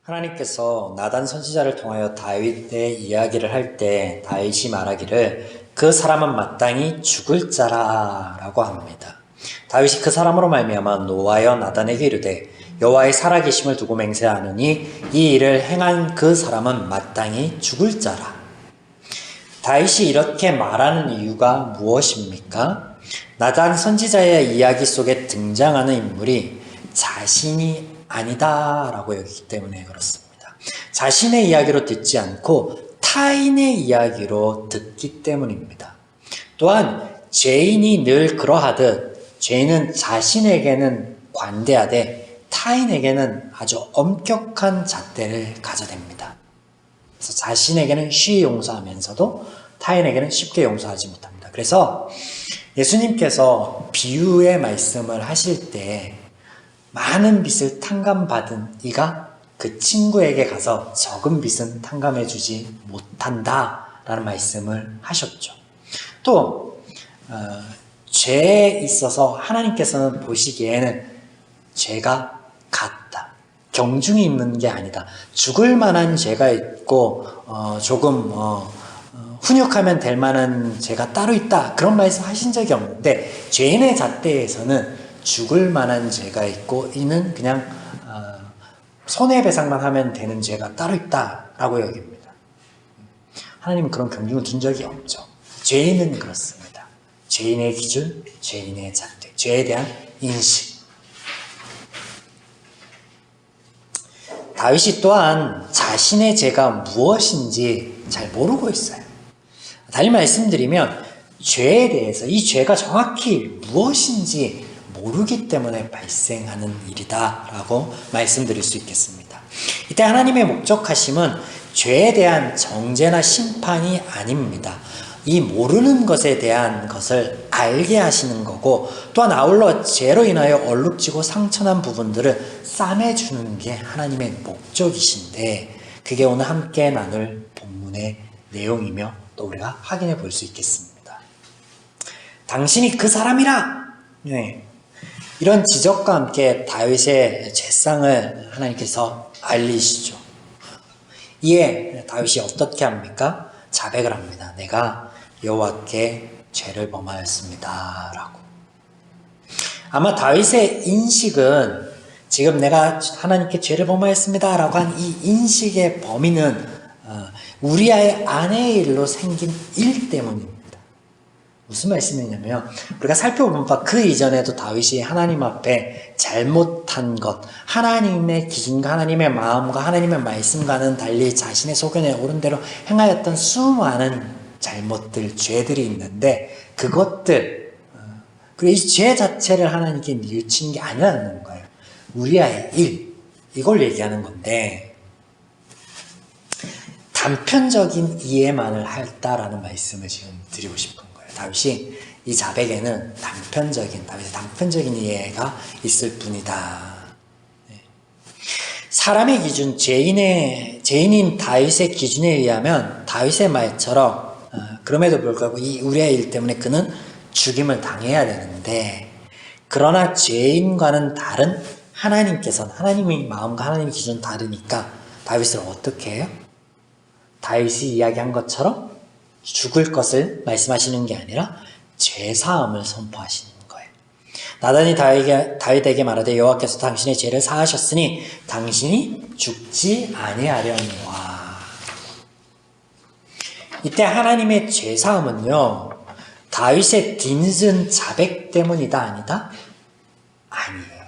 하나님께서 나단 선지자를 통하여 다윗의 이야기를 할 때 다윗이 말하기를 그 사람은 마땅히 죽을 자라 라고 합니다. 다윗이 그 사람으로 말미암아 노하여 나단에게 이르되 여호와의 살아계심을 두고 맹세하노니 이 일을 행한 그 사람은 마땅히 죽을 자라. 다윗이 이렇게 말하는 이유가 무엇입니까? 나단 선지자의 이야기 속에 등장하는 인물이 자신이 아니다 라고 여기기 때문에 그렇습니다. 자신의 이야기로 듣지 않고 타인의 이야기로 듣기 때문입니다. 또한 죄인이 늘 그러하듯 죄인은 자신에게는 관대하되 타인에게는 아주 엄격한 잣대를 가져댑니다. 그래서 자신에게는 쉬이 용서하면서도 타인에게는 쉽게 용서하지 못합니다. 그래서 예수님께서 비유의 말씀을 하실 때 많은 빚을 탕감받은 이가 그 친구에게 가서 적은 빚은 탕감해주지 못한다 라는 말씀을 하셨죠. 또 죄에 있어서 하나님께서는 보시기에는 죄가 같다, 경중이 있는 게 아니다, 죽을 만한 죄가 있고 조금 훈육하면 될 만한 죄가 따로 있다, 그런 말씀 하신 적이 없는데 죄인의 잣대에서는 죽을 만한 죄가 있고 이는 그냥 손해배상만 하면 되는 죄가 따로 있다라고 여깁니다. 하나님은 그런 경중을 둔 적이 없죠. 죄인은 그렇습니다. 죄인의 기준, 죄인의 잣대, 죄에 대한 인식. 다윗이 또한 자신의 죄가 무엇인지 잘 모르고 있어요. 달리 말씀드리면 죄에 대해서 이 죄가 정확히 무엇인지 모르기 때문에 발생하는 일이다 라고 말씀드릴 수 있겠습니다. 이때 하나님의 목적하심은 죄에 대한 정죄나 심판이 아닙니다. 이 모르는 것에 대한 것을 알게 하시는 거고, 또한 아울러 죄로 인하여 얼룩지고 상처난 부분들을 싸매주는 게 하나님의 목적이신데, 그게 오늘 함께 나눌 본문의 내용이며 또 우리가 확인해 볼 수 있겠습니다. 당신이 그 사람이라! 네. 이런 지적과 함께 다윗의 죄상을 하나님께서 알리시죠. 이에 다윗이 어떻게 합니까? 자백을 합니다. 내가 여호와께 죄를 범하였습니다 라고. 아마 다윗의 인식은 지금 내가 하나님께 죄를 범하였습니다 라고 한 이 인식의 범위는 우리아의 아내의 일로 생긴 일 때문입니다. 무슨 말씀이냐면 우리가 살펴본 바 그 이전에도 다윗이 하나님 앞에 잘못한 것, 하나님의 기준과 하나님의 마음과 하나님의 말씀과는 달리 자신의 소견에 옳은 대로 행하였던 수많은 잘못들, 죄들이 있는데 그것들, 그리고 이 죄 자체를 하나님께 뉘우친 게 아니라는 거예요. 우리아의 일, 이걸 얘기하는 건데 단편적인 이해만을 했다라는 말씀을 지금 드리고 싶은 거예요. 다윗이 이 자백에는 다윗의 단편적인 이해가 있을 뿐이다. 사람의 기준, 죄인인 다윗의 기준에 의하면 다윗의 말처럼 그럼에도 불구하고 이 우리의 일 때문에 그는 죽임을 당해야 되는데, 그러나 죄인과는 다른 하나님께서는, 하나님의 마음과 하나님의 기준은 다르니까 다윗을 어떻게 해요? 다윗이 이야기한 것처럼 죽을 것을 말씀하시는 게 아니라 죄사함을 선포하시는 거예요. 나단이 다윗에게 말하되 여호와께서 당신의 죄를 사하셨으니 당신이 죽지 아니하려니와. 이때 하나님의 죄사함은요, 다윗의 뒤늦은 자백 때문이다 아니다? 아니에요.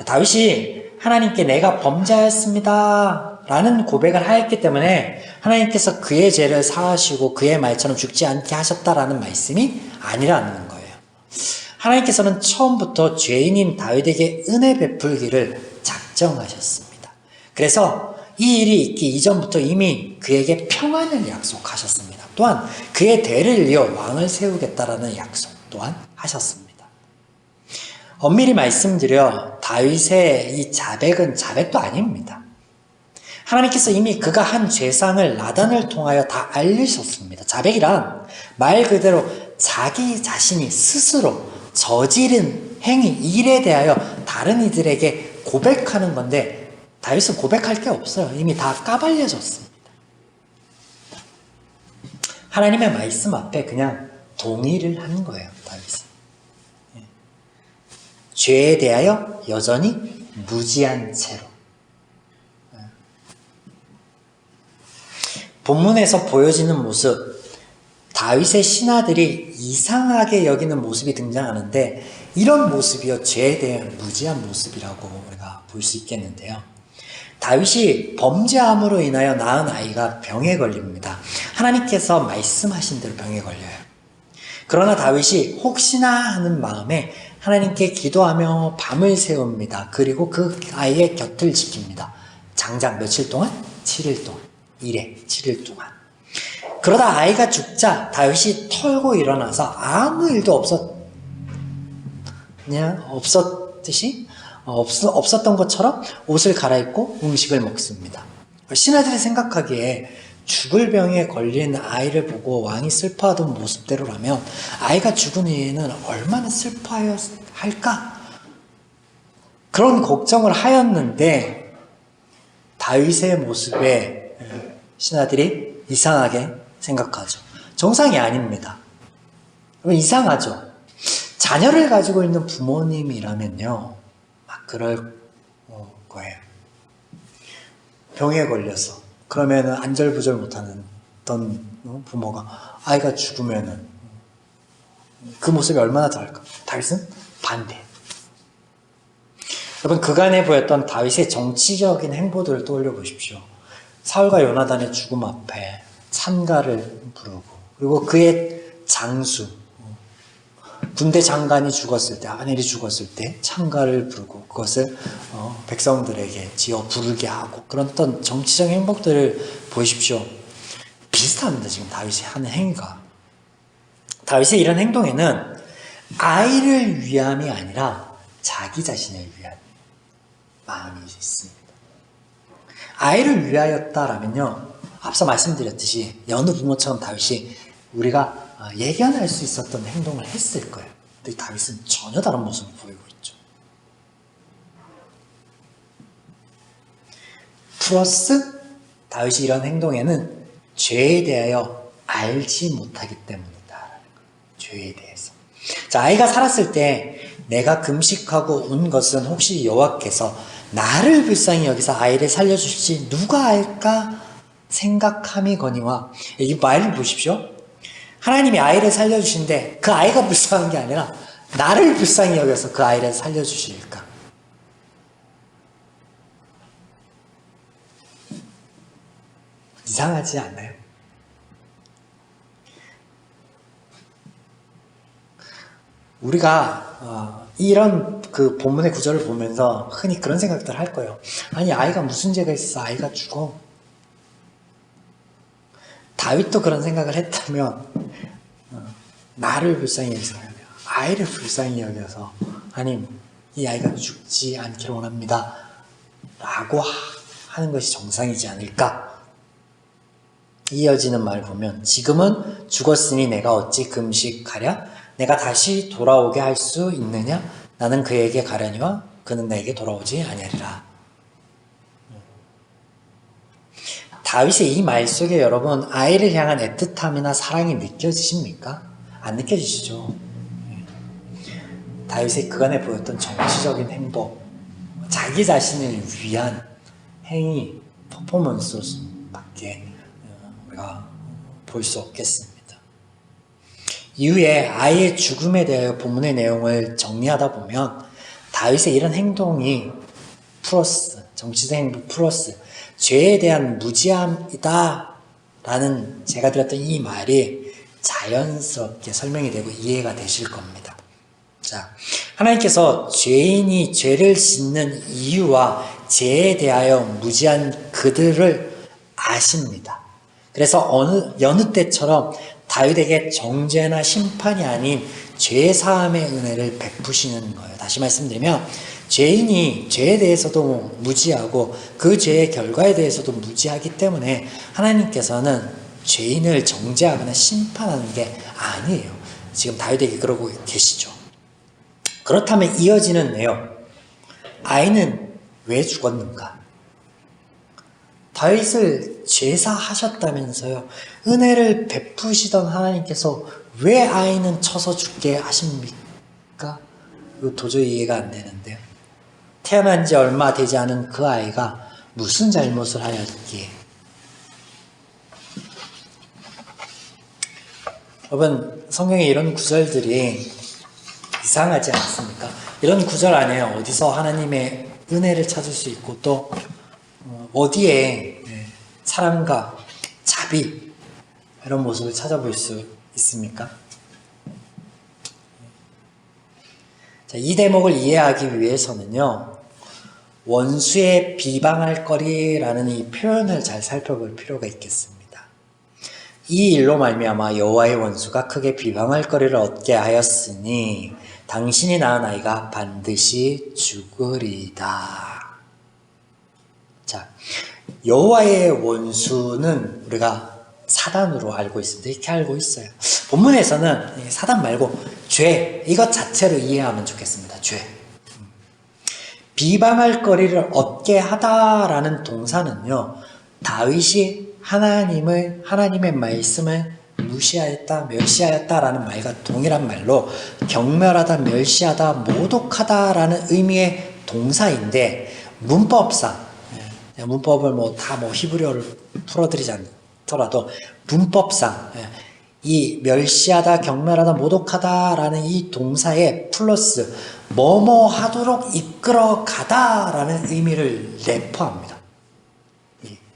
다윗이 하나님께 내가 범죄하였습니다 라는 고백을 하였기 때문에 하나님께서 그의 죄를 사하시고 그의 말처럼 죽지 않게 하셨다라는 말씀이 아니라는 거예요. 하나님께서는 처음부터 죄인인 다윗에게 은혜 베풀기를 작정하셨습니다. 그래서 이 일이 있기 이전부터 이미 그에게 평안을 약속하셨습니다. 또한 그의 대를 이어 왕을 세우겠다라는 약속 또한 하셨습니다. 엄밀히 말씀드려 다윗의 이 자백은 자백도 아닙니다. 하나님께서 이미 그가 한 죄상을 나단을 통하여 다 알리셨습니다. 자백이란 말 그대로 자기 자신이 스스로 저지른 행위, 일에 대하여 다른 이들에게 고백하는 건데 다윗은 고백할 게 없어요. 이미 다 까발려졌습니다. 하나님의 말씀 앞에 그냥 동의를 하는 거예요. 다윗은. 죄에 대하여 여전히 무지한 채로. 본문에서 보여지는 모습, 다윗의 신하들이 이상하게 여기는 모습이 등장하는데 이런 모습이요, 죄에 대한 무지한 모습이라고 우리가 볼 수 있겠는데요. 다윗이 범죄함으로 인하여 낳은 아이가 병에 걸립니다. 하나님께서 말씀하신 대로 병에 걸려요. 그러나 다윗이 혹시나 하는 마음에 하나님께 기도하며 밤을 새웁니다. 그리고 그 아이의 곁을 지킵니다. 장장 며칠 동안? 7일 동안. 7일 동안. 그러다 아이가 죽자 다윗이 털고 일어나서 아무 일도 없었던 것처럼 옷을 갈아입고 음식을 먹습니다. 신하들이 생각하기에 죽을 병에 걸린 아이를 보고 왕이 슬퍼하던 모습대로라면 아이가 죽은 이에는 얼마나 슬퍼해야 할까? 그런 걱정을 하였는데 다윗의 모습에 신하들이 이상하게 생각하죠. 정상이 아닙니다. 이상하죠. 자녀를 가지고 있는 부모님이라면요, 막 그럴 거예요. 병에 걸려서 그러면은 안절부절 못하는 어떤 부모가 아이가 죽으면은 그 모습이 얼마나 다를까? 다윗은 반대. 여러분, 그간에 보였던 다윗의 정치적인 행보들을 떠올려 보십시오. 사울과 요나단의 죽음 앞에 찬가를 부르고, 그리고 그의 장수, 군대 장관이 죽었을 때, 아벨이 죽었을 때 찬가를 부르고 그것을 백성들에게 지어 부르게 하고, 그런 어떤 정치적인 행복들을 보십시오. 비슷합니다. 지금 다윗이 하는 행위가. 다윗의 이런 행동에는 아이를 위함이 아니라 자기 자신을 위한 마음이 있습니다. 아이를 위하였다라면요, 앞서 말씀드렸듯이 여느 부모처럼 다윗이 우리가 예견할 수 있었던 행동을 했을 거예요. 근데 다윗은 전혀 다른 모습을 보이고 있죠. 플러스 다윗이 이런 행동에는 죄에 대하여 알지 못하기 때문이다. 죄에 대해서. 자, 아이가 살았을 때 내가 금식하고 운 것은 혹시 여호와께서 나를 불쌍히 여기서 아이를 살려주실지 누가 알까 생각함이거니와. 이 말을 보십시오. 하나님이 아이를 살려주신데 그 아이가 불쌍한 게 아니라 나를 불쌍히 여겨서 그 아이를 살려주실까. 이상하지 않나요? 우리가 이런 그 본문의 구절을 보면서 흔히 그런 생각들 할 거예요. 아니, 아이가 무슨 죄가 있어? 아이가 죽어. 다윗도 그런 생각을 했다면 나를 불쌍히 여기서, 아이를 불쌍히 여겨서 하나님, 이 아이가 죽지 않기를 원합니다 라고 하는 것이 정상이지 않을까. 이어지는 말을 보면 지금은 죽었으니 내가 어찌 금식하랴? 내가 다시 돌아오게 할 수 있느냐? 나는 그에게 가려니와 그는 내게 돌아오지 아니하리라. 다윗의 이 말 속에 여러분, 아이를 향한 애틋함이나 사랑이 느껴지십니까? 안 느껴지시죠? 다윗의 그간에 보였던 정치적인 행복, 자기 자신을 위한 행위, 퍼포먼스밖에 우리가 볼 수 없겠습니다. 이후에 아이의 죽음에 대하여 본문의 내용을 정리하다 보면 다윗의 이런 행동이 플러스, 정치적 행동 플러스 죄에 대한 무지함이다 라는 제가 드렸던 이 말이 자연스럽게 설명이 되고 이해가 되실 겁니다. 자, 하나님께서 죄인이 죄를 짓는 이유와 죄에 대하여 무지한 그들을 아십니다. 그래서 여느 때처럼 다윗에게 정죄나 심판이 아닌 죄 사함의 은혜를 베푸시는 거예요. 다시 말씀드리면 죄인이 죄에 대해서도 무지하고 그 죄의 결과에 대해서도 무지하기 때문에 하나님께서는 죄인을 정죄하거나 심판하는 게 아니에요. 지금 다윗에게 그러고 계시죠. 그렇다면 이어지는 내용, 아이는 왜 죽었는가? 다윗을 제사하셨다면서요. 은혜를 베푸시던 하나님께서 왜 아이는 쳐서 죽게 하십니까? 이거 도저히 이해가 안 되는데요. 태어난 지 얼마 되지 않은 그 아이가 무슨 잘못을 하였기에. 여러분, 성경에 이런 구절들이 이상하지 않습니까? 이런 구절 안에 어디서 하나님의 은혜를 찾을 수 있고 또 어디에 사랑과 자비 이런 모습을 찾아볼 수 있습니까? 자, 이 대목을 이해하기 위해서는요, 원수의 비방할 거리라는 이 표현을 잘 살펴볼 필요가 있겠습니다. 이 일로 말미암아 여호와의 원수가 크게 비방할 거리를 얻게 하였으니 당신이 낳은 아이가 반드시 죽으리다. 자, 여호와의 원수는 우리가 사단으로 알고 있습니다. 이렇게 알고 있어요. 본문에서는 사단 말고 죄, 이것 자체로 이해하면 좋겠습니다. 죄. 비방할 거리를 얻게 하다라는 동사는요, 다윗이 하나님의 말씀을 무시하였다, 멸시하였다라는 말과 동일한 말로 경멸하다, 멸시하다, 모독하다라는 의미의 동사인데, 문법상, 문법을 다 히브리어를 풀어드리지 않더라도 문법상 이 멸시하다, 경멸하다, 모독하다라는 이 동사에 플러스 뭐뭐 하도록 이끌어 가다라는 의미를 내포합니다.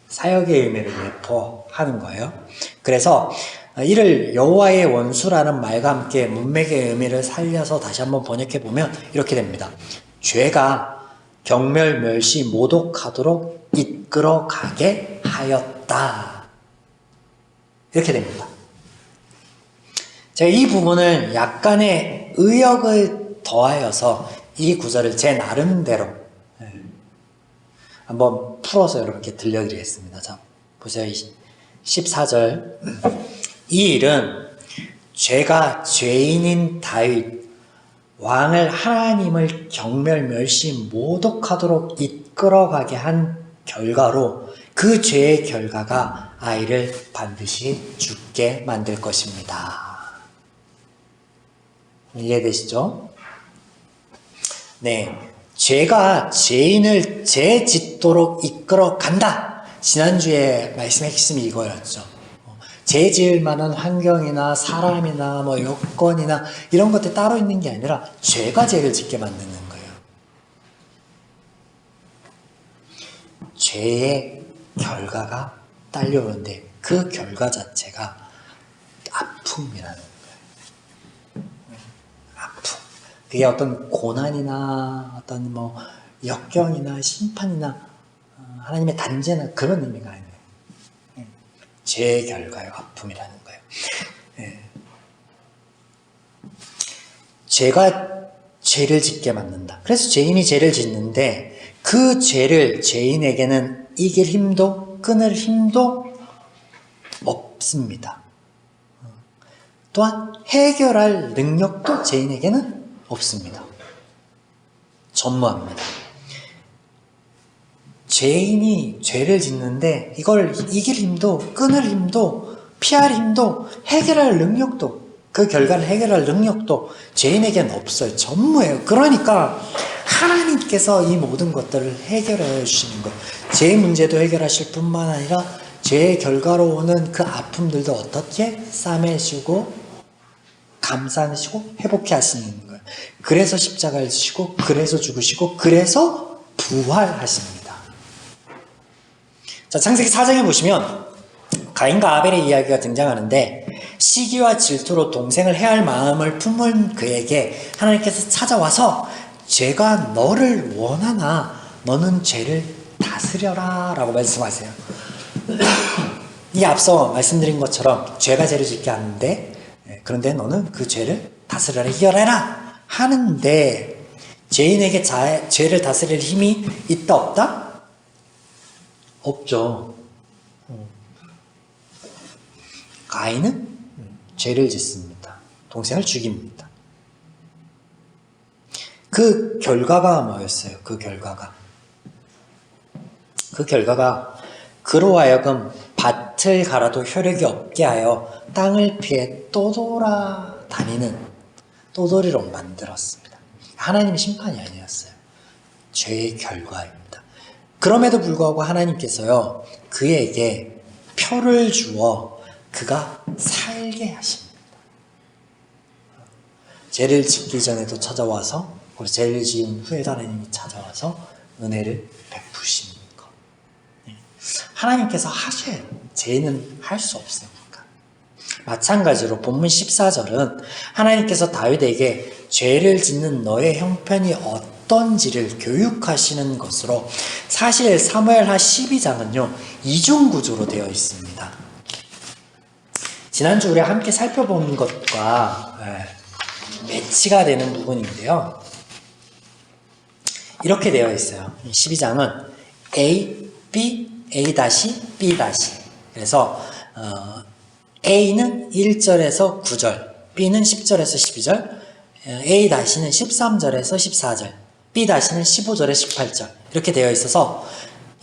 사역의 의미를 내포하는 거예요. 그래서 이를 여호와의 원수라는 말과 함께 문맥의 의미를 살려서 다시 한번 번역해 보면 이렇게 됩니다. 죄가 경멸, 멸시, 모독하도록 이끌어 가게 하였다. 이렇게 됩니다. 제가 이 부분을 약간의 의역을 더하여서 이 구절을 제 나름대로 한번 풀어서 여러분께 들려드리겠습니다. 자, 보세요. 14절. 이 일은 죄가 죄인인 다윗 왕을 하나님을 경멸, 멸시, 모독하도록 이끌어가게 한 결과로 그 죄의 결과가 아이를 반드시 죽게 만들 것입니다. 이해되시죠? 네. 죄가 죄인을 죄 짓도록 이끌어 간다. 지난주에 말씀의 핵심이 이거였죠. 죄 지을 만한 환경이나 사람이나 여건이나 이런 것들 따로 있는 게 아니라 죄가 죄를 짓게 만드는 거예요. 죄의 결과가 딸려오는데 그 결과 자체가 아픔이라는 거예요. 아픔. 그게 어떤 고난이나 어떤 역경이나 심판이나 하나님의 단죄나 그런 의미가 아니에요. 죄의 결과요, 아픔이라는 거예요. 죄가 죄를 짓게 만든다. 그래서 죄인이 죄를 짓는데 그 죄를 죄인에게는 이길 힘도 끊을 힘도 없습니다. 또한 해결할 능력도 죄인에게는 없습니다. 전무합니다. 죄인이 죄를 짓는데 이걸 이길 힘도 끊을 힘도 피할 힘도 해결할 능력도 그 결과를 해결할 능력도 죄인에게는 없어요. 전무해요. 그러니까 하나님께서 이 모든 것들을 해결해 주시는 거예요. 죄 문제도 해결하실 뿐만 아니라 죄의 결과로 오는 그 아픔들도 어떻게 싸매시고 감싸시고 회복해 하시는 거예요. 그래서 십자가를 지시고 그래서 죽으시고 그래서 부활하십니다. 자, 창세기 4장에 보시면 가인과 아벨의 이야기가 등장하는데 시기와 질투로 동생을 해할 마음을 품은 그에게 하나님께서 찾아와서 죄가 너를 원하나 너는 죄를 다스려라 라고 말씀하세요. 이 앞서 말씀드린 것처럼 죄가 죄를 짓게 하는데 그런데 너는 그 죄를 다스려라 해결해라 하는데 죄인에게 죄를 다스릴 힘이 있다 없다? 없죠. 가인은 죄를 짓습니다. 동생을 죽입니다. 그 결과가 뭐였어요? 그 결과가 그 결과가 그로 하여금 밭을 갈아도 효력이 없게 하여 땅을 피해 떠돌아다니는 떠돌이로 만들었습니다. 하나님의 심판이 아니었어요. 죄의 결과입니다. 그럼에도 불구하고 하나님께서요, 그에게 표를 주어 그가 살게 하십니다. 죄를 짓기 전에도 찾아와서, 그리고 죄를 지은 후에도 하나님이 찾아와서 은혜를 베푸시는 것. 하나님께서 하셔야 돼요. 죄는 할 수 없으니까. 마찬가지로 본문 14절은 하나님께서 다윗에게 죄를 짓는 너의 형편이 어떤지를 교육하시는 것으로, 사실 사무엘하 12장은요 이중구조로 되어 있습니다. 지난주 우리가 함께 살펴본 것과 매치가 되는 부분인데요, 이렇게 되어 있어요. 12장은 A, B, A-B-. 그래서 A는 1절에서 9절, B는 10절에서 12절, A-는 13절에서 14절, B-는 15절에서 18절 이렇게 되어 있어서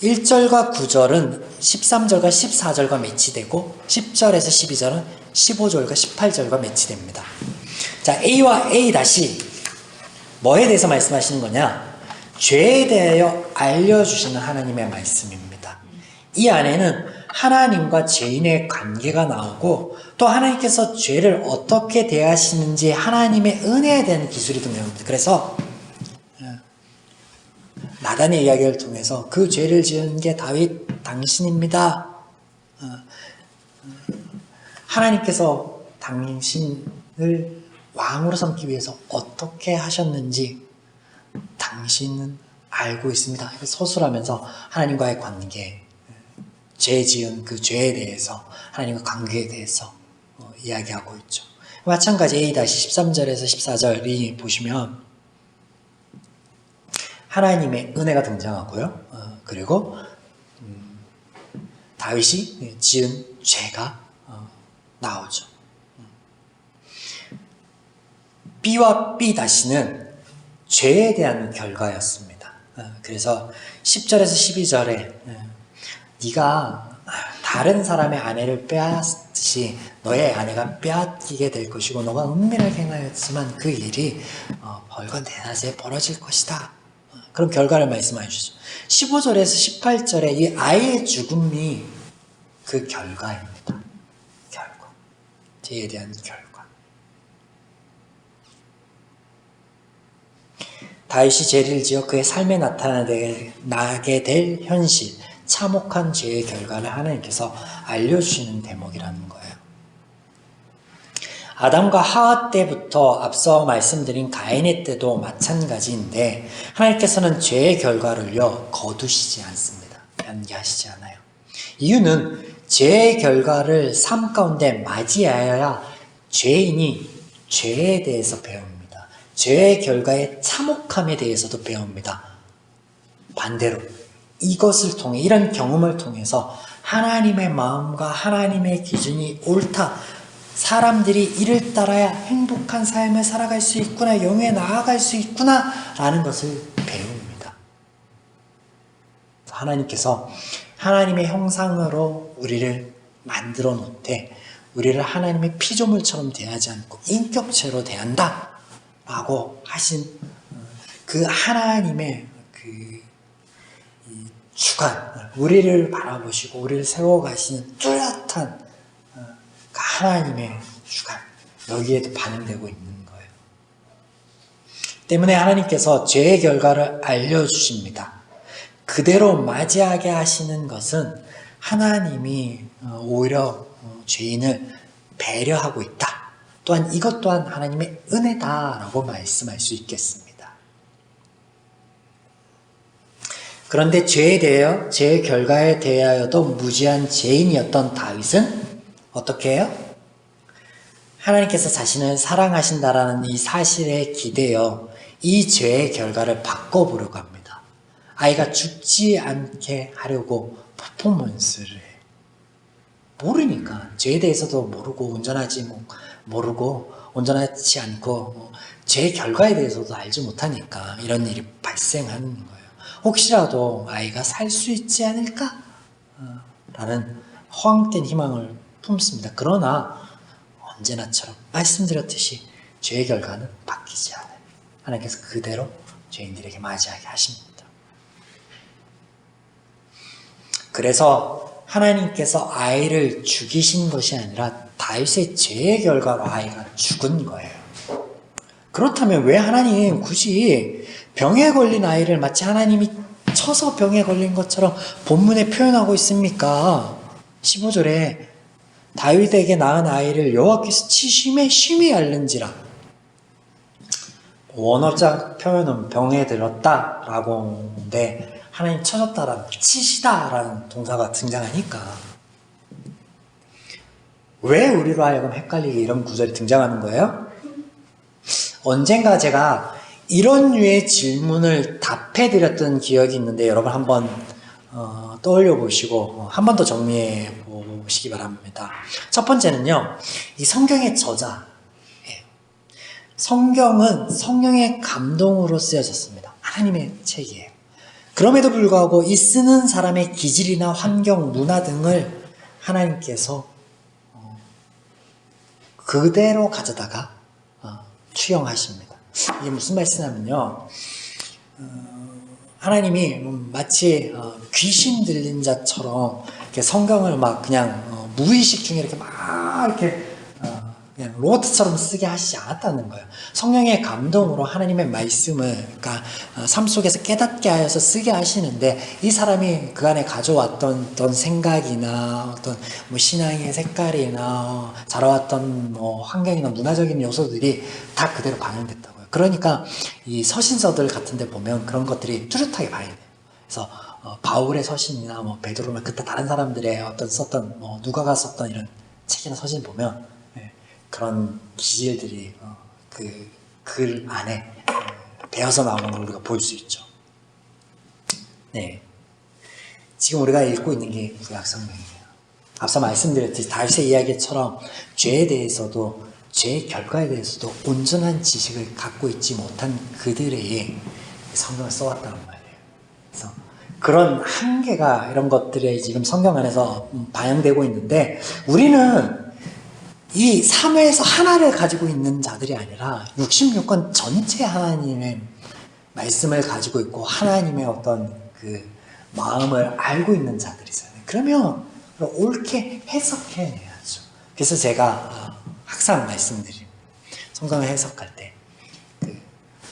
1절과 9절은 13절과 14절과 매치되고 10절에서 12절은 15절과 18절과 매치됩니다. 자, A와 A-, 뭐에 대해서 말씀하시는 거냐? 죄에 대하여 알려주시는 하나님의 말씀입니다. 이 안에는 하나님과 죄인의 관계가 나오고, 또 하나님께서 죄를 어떻게 대하시는지 하나님의 은혜에 대한 기술이 등장합니다. 그래서 나단의 이야기를 통해서 그 죄를 지은 게 다윗 당신입니다. 하나님께서 당신을 왕으로 삼기 위해서 어떻게 하셨는지 당신은 알고 있습니다. 서술하면서 하나님과의 관계, 죄 지은 그 죄에 대해서, 하나님과 관계에 대해서 이야기하고 있죠. 마찬가지 A-13절에서 14절이 보시면 하나님의 은혜가 등장하고요. 그리고 다윗이 지은 죄가 나오죠. B와 B-는 죄에 대한 결과였습니다. 그래서 10절에서 12절에 네가 다른 사람의 아내를 빼앗듯이 너의 아내가 빼앗기게 될 것이고, 너가 은밀하게 행하였지만 그 일이 벌건 대낮에 벌어질 것이다. 그런 결과를 말씀해 주시죠. 15절에서 18절에 이 아이의 죽음이 그 결과입니다. 결과. 죄에 대한 결과. 다윗이 죄를 지어 그의 삶에 나게 될 현실, 참혹한 죄의 결과를 하나님께서 알려주시는 대목이라는 거예요. 아담과 하와 때부터 앞서 말씀드린 가인의 때도 마찬가지인데, 하나님께서는 죄의 결과를요 거두시지 않습니다. 연기하시지 않아요. 이유는 죄의 결과를 삶 가운데 맞이하여야 죄인이 죄에 대해서 배웁니다. 죄의 결과의 참혹함에 대해서도 배웁니다. 반대로 이것을 통해, 이런 경험을 통해서 하나님의 마음과 하나님의 기준이 옳다, 사람들이 이를 따라야 행복한 삶을 살아갈 수 있구나, 영에 나아갈 수 있구나 라는 것을 배웁니다. 하나님께서 하나님의 형상으로 우리를 만들어 놓되 우리를 하나님의 피조물처럼 대하지 않고 인격체로 대한다 라고 하신 그 하나님의 주관, 우리를 바라보시고 우리를 세워가시는 뚜렷한 하나님의 주관, 여기에도 반영되고 있는 거예요. 때문에 하나님께서 죄의 결과를 알려주십니다. 그대로 맞이하게 하시는 것은 하나님이 오히려 죄인을 배려하고 있다. 또한 이것 또한 하나님의 은혜다라고 말씀할 수 있겠습니다. 그런데 죄에 대하여, 죄의 결과에 대하여도 무지한 죄인이었던 다윗은 어떻게 해요? 하나님께서 자신을 사랑하신다라는 이 사실에 기대어 이 죄의 결과를 바꿔보려고 합니다. 아이가 죽지 않게 하려고 퍼포먼스를 해. 모르니까, 죄에 대해서도 모르고 모르고 운전하지 않고 죄의 결과에 대해서도 알지 못하니까 이런 일이 발생하는 거예요. 혹시라도 아이가 살 수 있지 않을까? 라는 허황된 희망을 품습니다. 그러나 언제나처럼 말씀드렸듯이 죄의 결과는 바뀌지 않아요. 하나님께서 그대로 죄인들에게 맞이하게 하십니다. 그래서 하나님께서 아이를 죽이신 것이 아니라 다윗의 죄의 결과로 아이가 죽은 거예요. 그렇다면 왜 하나님 굳이 병에 걸린 아이를 마치 하나님이 쳐서 병에 걸린 것처럼 본문에 표현하고 있습니까? 15절에 다윗에게 낳은 아이를 여호와께서 치심에 심히 앓는지라. 원어적 표현은 병에 들었다라고 하는데 하나님 쳐졌다라는 치시다라는 동사가 등장하니까 왜 우리로 하여금 헷갈리게 이런 구절이 등장하는 거예요? 언젠가 제가 이런 류의 질문을 답해드렸던 기억이 있는데 여러분 한번 떠올려 보시고 한 번 더 정리해 보시기 바랍니다. 첫 번째는요, 이 성경의 저자, 성경은 성령의 감동으로 쓰여졌습니다. 하나님의 책이에요. 그럼에도 불구하고 이 쓰는 사람의 기질이나 환경, 문화 등을 하나님께서 그대로 가져다가 투영하십니다. 이게 무슨 말씀이냐면요, 하나님이 마치 귀신 들린 자처럼 이렇게 성경을 막 그냥 무의식 중에 이렇게 막 이렇게 그냥 로봇처럼 쓰게 하시지 않았다는 거예요. 성령의 감동으로 하나님의 말씀을 그러니까 삶 속에서 깨닫게 하여서 쓰게 하시는데 이 사람이 그 안에 가져왔던 어떤 생각이나 어떤 뭐 신앙의 색깔이나 자라왔던 뭐 환경이나 문화적인 요소들이 다 그대로 반영됐다고요. 그러니까 이 서신서들 같은 데 보면 그런 것들이 뚜렷하게 반영돼요. 그래서 바울의 서신이나 뭐 베드로나 그때 다른 사람들의 어떤 썼던 뭐 누가가 썼던 이런 책이나 서신 보면 그런 기질들이 그 글 안에 배어서 나오는 걸 우리가 볼 수 있죠. 네, 지금 우리가 읽고 있는 게 구약성경이에요. 앞서 말씀드렸듯이 다윗의 이야기처럼 죄에 대해서도 죄의 결과에 대해서도 온전한 지식을 갖고 있지 못한 그들의 성경을 써왔다는 말이에요. 그래서 그런 한계가 이런 것들에 지금 성경 안에서 반영되고 있는데 우리는 이 3회에서 하나를 가지고 있는 자들이 아니라 66권 전체 하나님의 말씀을 가지고 있고 하나님의 어떤 그 마음을 알고 있는 자들이잖아요. 그러면 옳게 해석해내야죠. 그래서 제가 항상 말씀드립니다. 성경을 해석할 때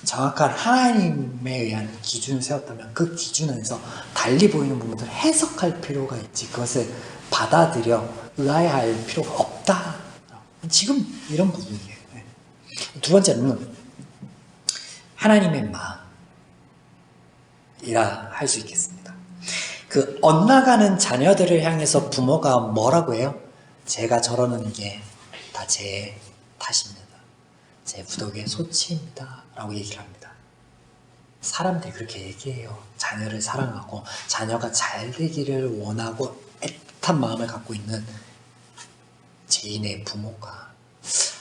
정확한 하나님에 의한 기준을 세웠다면 그 기준에서 달리 보이는 부분들을 해석할 필요가 있지 그것을 받아들여 의아해할 필요가 없다. 지금 이런 부분이에요. 두 번째는 하나님의 마음이라 할 수 있겠습니다. 그 엇나가는 자녀들을 향해서 부모가 뭐라고 해요? 제가 저러는 게 다 제 탓입니다. 제 부덕의 소치입니다. 라고 얘기를 합니다. 사람들이 그렇게 얘기해요. 자녀를 사랑하고 자녀가 잘 되기를 원하고 애틋한 마음을 갖고 있는 죄인의 부모가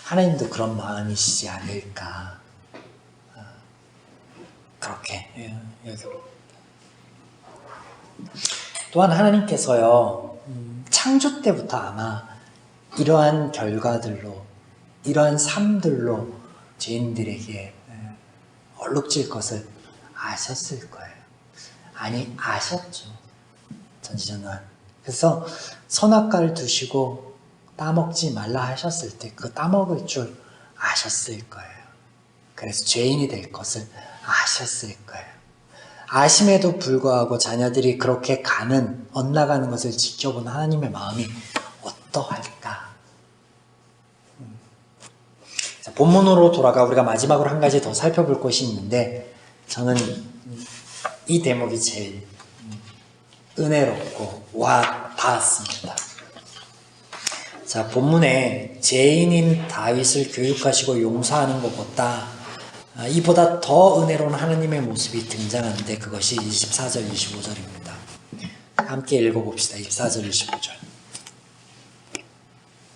하나님도 그런 마음이시지 않을까 그렇게 여겨봅니다. 또한 하나님께서요 창조 때부터 아마 이러한 결과들로 이러한 삶들로 죄인들에게 얼룩질 것을 아셨을 거예요. 아니 아셨죠. 전지전능한. 그래서 선악과를 두시고 따먹지 말라 하셨을 때 그 따먹을 줄 아셨을 거예요. 그래서 죄인이 될 것을 아셨을 거예요. 아심에도 불구하고 자녀들이 그렇게 엇나가는 것을 지켜본 하나님의 마음이 어떠할까? 본문으로 돌아가 우리가 마지막으로 한 가지 더 살펴볼 것이 있는데 저는 이 대목이 제일 은혜롭고 와 닿았습니다. 자, 본문에 죄인인 다윗을 교육하시고 용서하는 것보다 이보다 더 은혜로운 하나님의 모습이 등장하는데 그것이 24절, 25절입니다. 함께 읽어봅시다. 24절, 25절.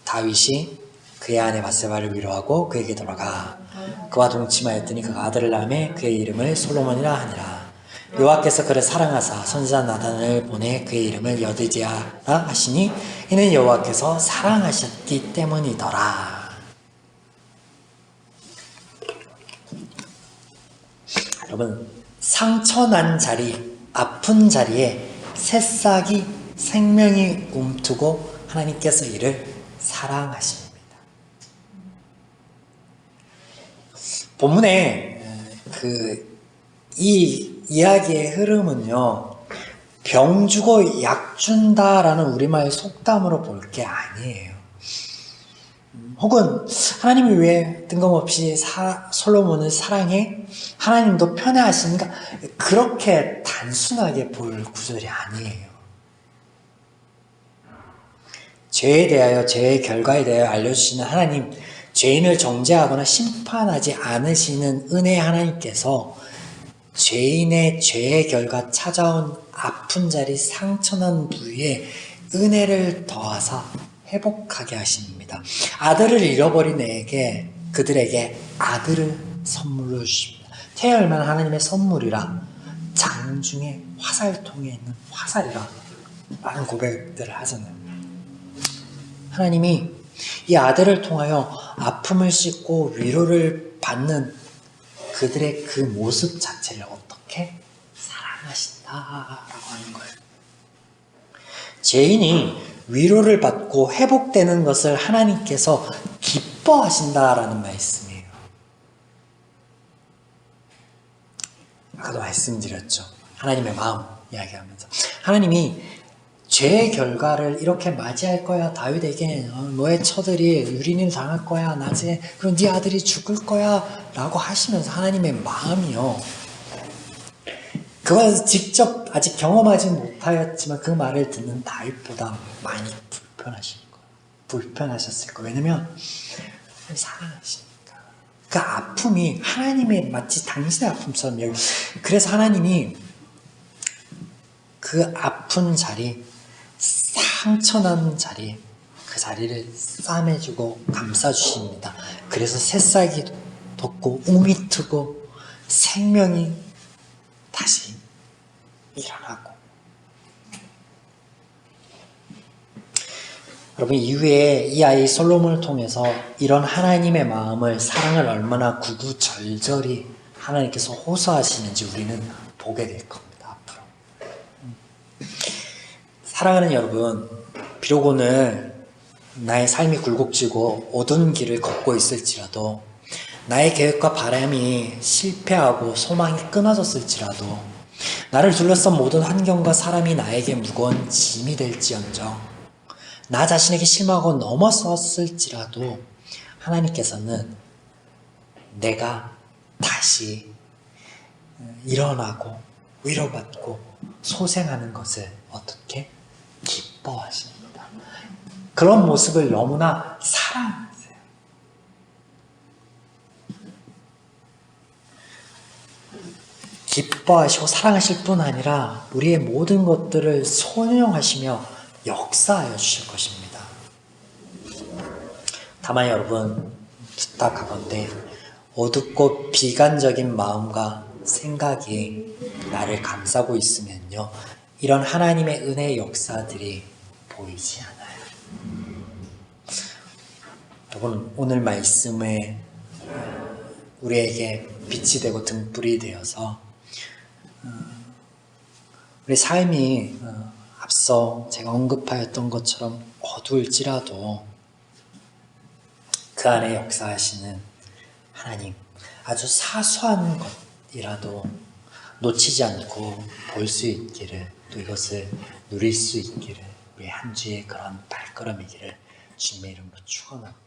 다윗이 그의 아내 밧세바를 위로하고 그에게 돌아가 그와 동침하였더니 그가 아들을 낳음에 그의 이름을 솔로몬이라 하니라. 여호와께서 그를 사랑하사 선지자 나단을 보내 그의 이름을 여드지야라 하시니 이는 여호와께서 사랑하셨기 때문이더라. 여러분, 상처난 자리, 아픈 자리에 새싹이 생명이 움트고 하나님께서 이를 사랑하십니다. 본문에 이 이야기의 흐름은요, 병 주고 약 준다라는 우리말 속담으로 볼 게 아니에요. 혹은 하나님이 왜 뜬금없이 솔로몬을 사랑해? 하나님도 편애하시는가? 그렇게 단순하게 볼 구절이 아니에요. 죄에 대하여, 죄의 결과에 대하여 알려주시는 하나님, 죄인을 정죄하거나 심판하지 않으시는 은혜의 하나님께서 죄인의 죄의 결과 찾아온 아픈 자리, 상처난 부위에 은혜를 더하사 회복하게 하십니다. 아들을 잃어버린 애에게, 그들에게 아들을 선물로 주십니다. 태열만 하나님의 선물이라, 장중에 화살통에 있는 화살이라 라는 고백들을 하잖아요. 하나님이 이 아들을 통하여 아픔을 씻고 위로를 받는 그들의 그 모습 자체를 어떻게 사랑하신다라고 하는 거예요. 죄인이 위로를 받고 회복되는 것을 하나님께서 기뻐하신다라는 말씀이에요. 아까도 말씀드렸죠. 하나님의 마음 이야기하면서 하나님이 죄의 결과를 이렇게 맞이할 거야. 다윗에게 너의 처들이 유린을 당할 거야. 낮에 그럼 네 아들이 죽을 거야 라고 하시면서 하나님의 마음이요, 그걸 직접 아직 경험하지 못하였지만 그 말을 듣는 다윗보다 많이 불편하셨을 거예요. 왜냐면 사랑하시니까. 그 아픔이 하나님의 마치 당신의 아픔처럼 여기. 그래서 하나님이 그 아픈 자리, 상처난 자리, 그 자리를 싸매주고 감싸주십니다. 그래서 새싹이 돋고 움이 트고 생명이 다시 일어나고. 여러분, 이후에 이 아이 솔로몬을 통해서 이런 하나님의 마음을, 사랑을 얼마나 구구절절히 하나님께서 호소하시는지 우리는 보게 될 겁니다. 앞으로. 사랑하는 여러분, 비록 오늘 나의 삶이 굴곡지고 어두운 길을 걷고 있을지라도, 나의 계획과 바람이 실패하고 소망이 끊어졌을지라도, 나를 둘러싼 모든 환경과 사람이 나에게 무거운 짐이 될지언정, 나 자신에게 실망하고 넘어섰을지라도 하나님께서는 내가 다시 일어나고 위로받고 소생하는 것을 어떻게 기뻐하십니다. 그런 모습을 너무나 사랑하세요. 기뻐하시고 사랑하실 뿐 아니라 우리의 모든 것들을 소용하시며 역사하여 주실 것입니다. 다만 여러분, 부탁하건대 어둡고 비관적인 마음과 생각이 나를 감싸고 있으면요, 이런 하나님의 은혜의 역사들이 보이지 않아요. 여러분, 오늘 말씀에 우리에게 빛이 되고 등불이 되어서 우리 삶이 앞서 제가 언급하였던 것처럼 어두울지라도 그 안에 역사하시는 하나님, 아주 사소한 것이라도 놓치지 않고 볼 수 있기를, 또 이것을 누릴 수 있기를, 우리 한 주의 그런 발걸음이기를 주님의 이름으로 축원합니다.